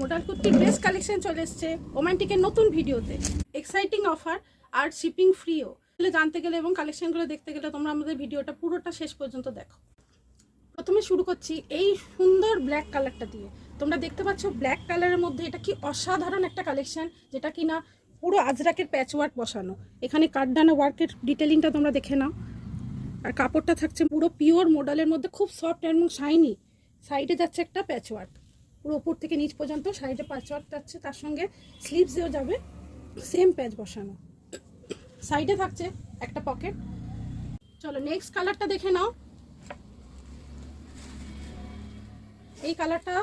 Modal কুর্তির best collection চলে এসছে ওমান্টিকের নতুন ভিডিওতে। এক্সাইটিং অফার আর শিপিং ফ্রিও। জানতে গেলে এবং কালেকশনগুলো দেখতে গেলে তোমরা আমাদের ভিডিওটা পুরোটা শেষ পর্যন্ত দেখো। প্রথমে শুরু করছি এই সুন্দর ব্ল্যাক কালারটা দিয়ে। তোমরা দেখতে পাচ্ছ ব্ল্যাক কালারের মধ্যে এটা কি অসাধারণ একটা কালেকশন, যেটা কিনা পুরো আজরাকের প্যাচ ওয়ার্ক বসানো। এখানে কাঠদানা ওয়ার্কের ডিটেলিংটা তোমরা দেখে নাও। আর কাপড়টা থাকছে পুরো পিওর মডেলের মধ্যে, খুব সফট এবং শাইনি। সাইডে যাচ্ছে একটা প্যাচ ওয়ার্ক, পুরো উপর থেকে নিচ পর্যন্ত সাইডে প্যাচ ওয়ার্ক যাচ্ছে, তার সঙ্গে স্লিভসেও যাবে সেম প্যাচ বসানো। সাইডে থাকছে একটা পকেট। চলো নেক্সট কালারটা দেখে নাও। এই কালারটা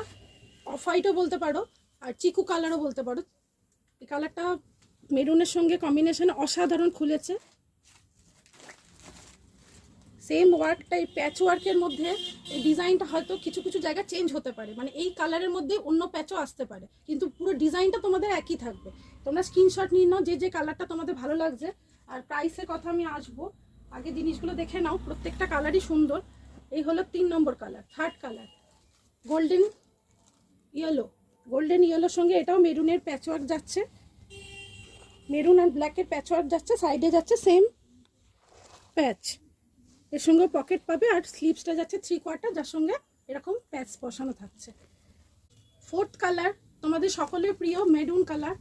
অফ হোয়াইটও বলতে পারো আর চিকু কালারও বলতে পারো। এই কালারটা মেরুনের সঙ্গে কম্বিনেশনে অসাধারণ খুলেছে। সেম ওয়ার্কটা এই প্যাচ ওয়ার্কের মধ্যে এই ডিজাইনটা হয়তো কিছু কিছু জায়গায় চেঞ্জ হতে পারে, মানে এই কালারের মধ্যে অন্য প্যাচও আসতে পারে, কিন্তু পুরো ডিজাইনটা তোমাদের একই থাকবে। তোমরা স্ক্রিনশট নিয়ে নাও যে কালারটা তোমাদের ভালো লাগছে। আর প্রাইসের কথা আমি আসবো, আগে জিনিসগুলো দেখে নাও। প্রত্যেকটা কালারই সুন্দর। এই হলো 3 নম্বর colour. Third colour golden yellow. Golden ইয়েলোর সঙ্গে এটাও মেরুনের প্যাচওয়ার্ক যাচ্ছে, মেরুন আর ব্ল্যাকের প্যাচওয়ার্ক যাচ্ছে। সাইডে যাচ্ছে সেম প্যাচ, এর সঙ্গে পকেট পাবে। আর স্লিভসটা যাচ্ছে 3/4, যার সঙ্গে এরকম প্যাচ বসানো থাকছে। ফোর্থ কালার তোমাদের সকলের প্রিয় মেরুন কালার।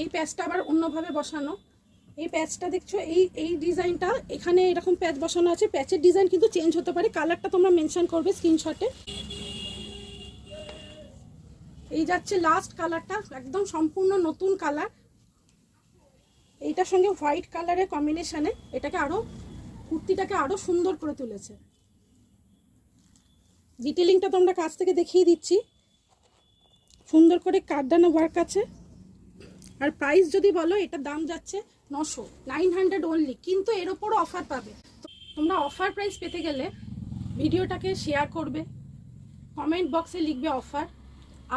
এই প্যাচটা আবার অন্যভাবে বসানো। এই প্যাচটা দেখছো, এই ডিজাইনটা এখানে এরকম প্যাচ বসানো আছে। প্যাচের ডিজাইন কিন্তু চেঞ্জ হতে পারে। কালারটা তোমরা মেনশন করবে স্ক্রিনশটে। এই যাচ্ছে লাস্ট কালারটা, একদম সম্পূর্ণ নতুন কালার। এইটার সঙ্গে হোয়াইট কালারের কম্বিনেশনে এটাকে আরো, কুর্তিটাকে আরো সুন্দর করে তুলেছে। ডিটেলিংটা তোমরা কাছ থেকে দেখিয়ে দিচ্ছি। সুন্দর করে কাঠদানা ওয়ার্ক আছে। আর প্রাইস যদি বলো, এটার দাম যাচ্ছে 900 অনলি, কিন্তু এর ওপরও অফার পাবে। তোমরা অফার প্রাইস পেতে গেলে ভিডিওটাকে শেয়ার করবে, কমেন্ট বক্সে লিখবে অফার,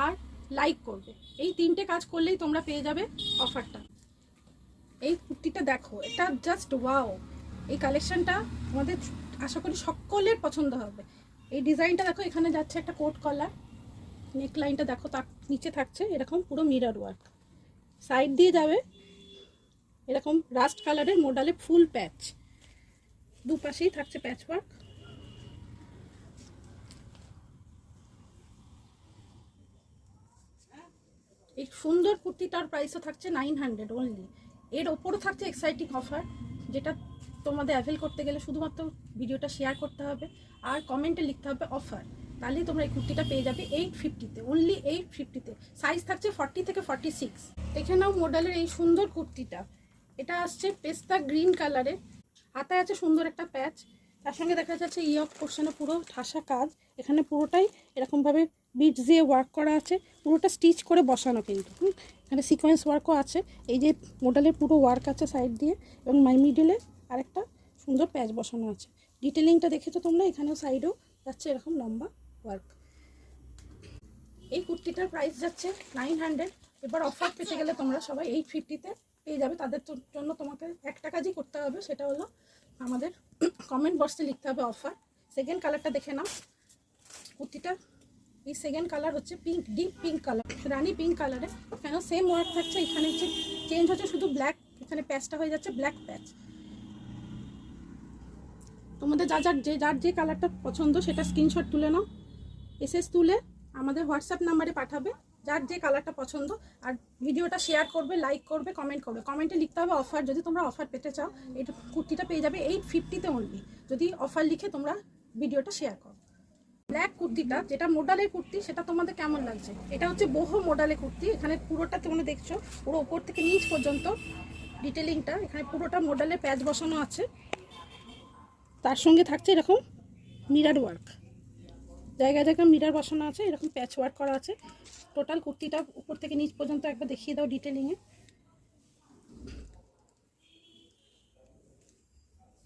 আর লাইক করবে। এই 3টে কাজ করলেই তোমরা পেয়ে যাবে অফারটা। এই কুর্তিটা দেখো, এটা জাস্ট ওয়াও। এই কালেকশনটা আমাদের আশা করি সকলের পছন্দ হবে। এই ডিজাইনটা দেখো, এখানে যাচ্ছে একটা কোট কলার। নেকলাইনটা দেখো, তার নিচে থাকছে এরকম পুরো মিরর ওয়ার্ক। সাইড দিয়ে যাবে এরকম রাস্ট কালারের মডেলে ফুল প্যাচ। দুপাশেই থাকছে প্যাচ ওয়ার্ক। এই সুন্দর কুর্তিটার প্রাইসও থাকছে 900 অনলি। এর ওপরও থাকছে এক্সাইটিং অফার, যেটা তোমাদের অ্যাভেল করতে গেলে শুধুমাত্র ভিডিওটা শেয়ার করতে হবে আর কমেন্টে লিখতে হবে অফার। তাহলেই তোমরা এই কুর্তিটা পেয়ে যাবে 850-তে, অনলি 850-তে। সাইজ থাকছে 40 থেকে 46। এখানেও মডেলের এই সুন্দর কুর্তিটা, এটা আসছে পেস্তা গ্রিন কালারে। হাতায় আছে সুন্দর একটা প্যাচ, তার সঙ্গে দেখা যাচ্ছে ইয়ক পোর্শনে পুরো ঠাসা কাজ। এখানে পুরোটাই এরকমভাবে বিটস দিয়ে ওয়ার্ক করা আছে, পুরোটা স্টিচ করে বসানো কিন্তু। এখানে সিকোয়েন্স ওয়ার্কও আছে। এই যে মডেলের পুরো ওয়ার্ক আছে সাইড দিয়ে, এবং মাই মিডলে আরেকটা সুন্দর প্যাচ বসানো আছে। ডিটেলিংটা দেখেছো তোমরা, এখানেও সাইডেও যাচ্ছে এরকম লম্বা ওয়ার্ক। এই কুর্তিটার প্রাইস যাচ্ছে 900। এবার অফার পেতে গেলে তোমরা সবাই 850-তে পেয়ে যাবে। তাদের জন্য তোমাকে একটা কাজই করতে হবে, সেটা হলো আমাদের কমেন্ট বক্সে লিখতে হবে অফার। সেকেন্ড কালারটা দেখে নাও। কুর্তিটা এই সেকেন্ড কালার হচ্ছে পিঙ্ক, ডিপ পিঙ্ক কালার, রানি পিঙ্ক কালারে। কেন সেম ওয়ার্ক থাকছে, এখানে হচ্ছে চেঞ্জ হচ্ছে শুধু ব্ল্যাক, এখানে প্যাচটা হয়ে যাচ্ছে ব্ল্যাক প্যাচ। তোমাদের যার যে কালারটা পছন্দ সেটা স্ক্রিনশট তুলে নাও, এসএস তুলে আমাদের হোয়াটসঅ্যাপ নাম্বারে পাঠাবে যার যে কালারটা পছন্দ। আর ভিডিওটা শেয়ার করবে, লাইক করবে, কমেন্ট করবে। কমেন্টে লিখতে হবে অফার, যদি তোমরা অফার পেতে চাও। এই কুর্তিটা পেয়ে যাবে 850-তে অনলি, যদি অফার লিখে তোমরা ভিডিওটা শেয়ার করো। ব্ল্যাক কুর্তিটা, যেটা মডেলের কুর্তি, সেটা তোমাদের কেমন লাগছে? এটা হচ্ছে বহু মডেলের কুর্তি। এখানে পুরোটা তোমরা দেখছো, পুরো ওপর থেকে নিচ পর্যন্ত ডিটেলিংটা। এখানে পুরোটা মডেলের প্যাচ বসানো আছে, তার সঙ্গে থাকছে এরকম মিরর ওয়ার্ক। জায়গায় জায়গায় মিরর বসানো আছে, এরকম প্যাচ ওয়ার্ক করা আছে। টোটাল কুর্তিটা উপর থেকে নিচ পর্যন্ত একবার দেখিয়ে দাও ডিটেলিংয়ে।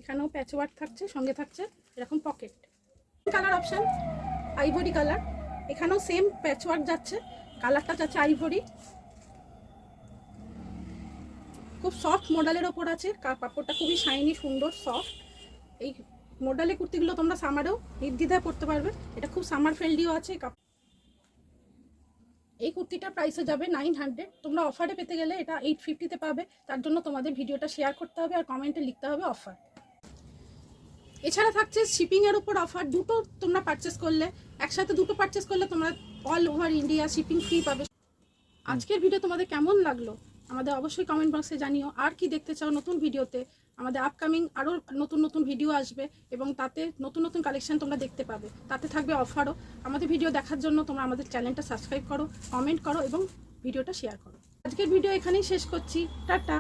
এখানেও প্যাচ ওয়ার্ক থাকছে, সঙ্গে থাকছে এরকম pocket. Colour option ivory colour, এখানেও সেম প্যাচ ওয়ার্ক যাচ্ছে। কালারটা যাচ্ছে আইভরি, খুব সফট মডেলের ওপর আছে। কাপড়টা খুবই শাইনি, সুন্দর, সফট। এই মডেলের কুর্তিগুলো তোমরা সামারেও নির্দ্বিধায় পরতে পারবে। এটা খুব সামার ফ্রেন্ডলিও আছে। এই কুর্তিটার প্রাইসও যাবে 900। তোমরা অফারে পেতে গেলে এটা 850-তে পাবে। তার জন্য তোমাদের ভিডিওটা শেয়ার করতে হবে আর কমেন্টে লিখতে হবে অফার। এছাড়া থাকছে শিপিংয়ের উপর অফার। দুটো তোমরা পারচেস করলে, একসাথে দুটো পারচেস করলে তোমরা all over India shipping free পাবে। আজকের ভিডিও তোমাদের কেমন লাগলো আমাদের অবশ্যই কমেন্ট বক্সে জানিও। আর কি দেখতে চাও নতুন ভিডিওতে, আমাদের আপকামিং আরও নতুন নতুন ভিডিও আসবে এবং তাতে নতুন নতুন কালেকশন তোমরা দেখতে পাবে, তাতে থাকবে অফারও। আমাদের ভিডিও দেখার জন্য তোমরা আমাদের চ্যানেলটা সাবস্ক্রাইব করো, কমেন্ট করো এবং ভিডিওটা শেয়ার করো। আজকের ভিডিও এখানেই শেষ করছি। টাটা।